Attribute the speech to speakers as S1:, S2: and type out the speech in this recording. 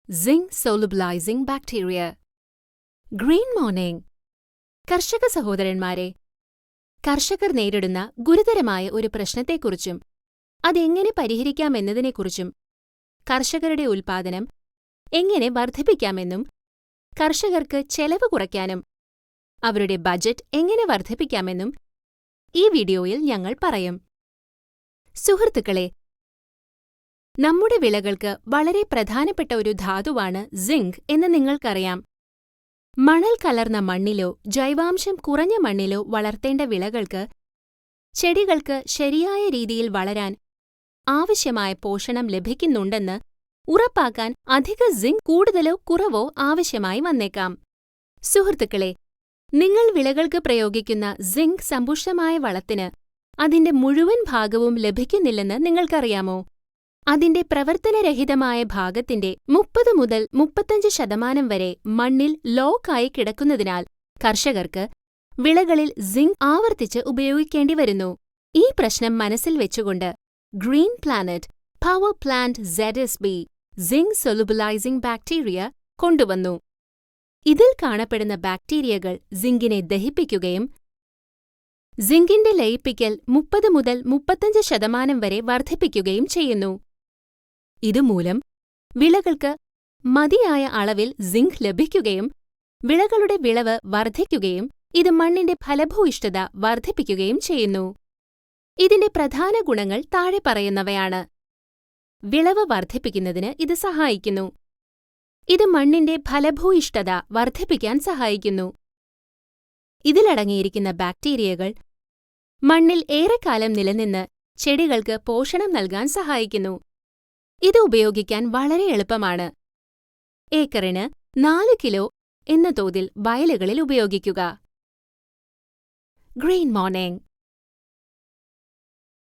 S1: Zinc solubilizing bacteria. Green morning. കർഷക സഹോദരന്മാരെ, കർഷകർ നേരിടുന്ന ഗുരുതരമായ ഒരു പ്രശ്നത്തെക്കുറിച്ചും അതെങ്ങനെ പരിഹരിക്കാമെന്നതിനെക്കുറിച്ചും, കർഷകരുടെ ഉൽപ്പാദനം എങ്ങനെ വർദ്ധിപ്പിക്കാമെന്നും, കർഷകർക്ക് ചെലവ് കുറയ്ക്കാനും അവരുടെ ബജറ്റ് എങ്ങനെ വർദ്ധിപ്പിക്കാമെന്നും ഈ വീഡിയോയിൽ ഞങ്ങൾ പറയും. സുഹൃത്തുക്കളെ, നമ്മുടെ വിളകൾക്ക് വളരെ പ്രധാനപ്പെട്ട ഒരു ധാതുവാണ് സിങ്ക് എന്ന് നിങ്ങൾക്കറിയാം. മണൽ കലർന്ന മണ്ണിലോ ജൈവാംശം കുറഞ്ഞ മണ്ണിലോ വളർത്തേണ്ട വിളകൾക്ക്, ചെടികൾക്ക് ശരിയായ രീതിയിൽ വളരാൻ ആവശ്യമായ പോഷണം ലഭിക്കുന്നുണ്ടെന്ന് ഉറപ്പാക്കാൻ അധിക സിങ്ക് കൂടുതലോ കുറവോ ആവശ്യമായി വന്നേക്കാം. സുഹൃത്തുക്കളെ, നിങ്ങൾ വിളകൾക്ക് പ്രയോഗിക്കുന്ന സിങ്ക് സമ്പുഷ്ടമായ വളത്തിന് അതിന്റെ മുഴുവൻ ഭാഗവും ലഭിക്കുന്നില്ലെന്ന് നിങ്ങൾക്കറിയാമോ? അതിന്റെ പ്രവർത്തനരഹിതമായ ഭാഗത്തിന്റെ 30 മുതൽ 35% വരെ മണ്ണിൽ ലോക്കായി കിടക്കുന്നതിനാൽ കർഷകർക്ക് വിളകളിൽ സിങ്ക് ആവർത്തിച്ച് ഉപയോഗിക്കേണ്ടി വരുന്നു. ഈ പ്രശ്നം മനസ്സിൽ വെച്ചുകൊണ്ട് green planet power plant ZSB zinc solubilising bacteria കൊണ്ടുവന്നു. ഇതിൽ കാണപ്പെടുന്ന ബാക്ടീരിയകൾ സിങ്കിനെ ദഹിപ്പിക്കുകയും സിങ്കിന്റെ ലയിപ്പിക്കൽ 30 മുതൽ 35% വരെ വർദ്ധിപ്പിക്കുകയും ചെയ്യുന്നു. ഇതുമൂലം വിളകൾക്ക് മതിയായ അളവിൽ സിങ്ക് ലഭിക്കുകയും വിളകളുടെ വിളവ് വർദ്ധിക്കുകയും ഇത് മണ്ണിന്റെ ഫലഭൂയിഷ്ഠത വർദ്ധിപ്പിക്കുകയും ചെയ്യുന്നു. ഇതിന്റെ പ്രധാന ഗുണങ്ങൾ താഴെ പറയുന്നവയാണ്. വിളവ് വർദ്ധിപ്പിക്കുന്നതിന് ഇത് സഹായിക്കുന്നു. ഇത് മണ്ണിന്റെ ഫലഭൂയിഷ്ഠത വർദ്ധിപ്പിക്കാൻ സഹായിക്കുന്നു. ഇതിലടങ്ങിയിരിക്കുന്ന ബാക്ടീരിയകൾ മണ്ണിൽ ഏറെക്കാലം നിലനിന്ന് ചെടികൾക്ക് പോഷണം നൽകാൻ സഹായിക്കുന്നു. ഇത് ഉപയോഗിക്കാൻ വളരെ എളുപ്പമാണ്. ഏക്കറിന് 4 കിലോ എന്ന തോതിൽ വയലുകളിൽ ഉപയോഗിക്കുക. Green morning.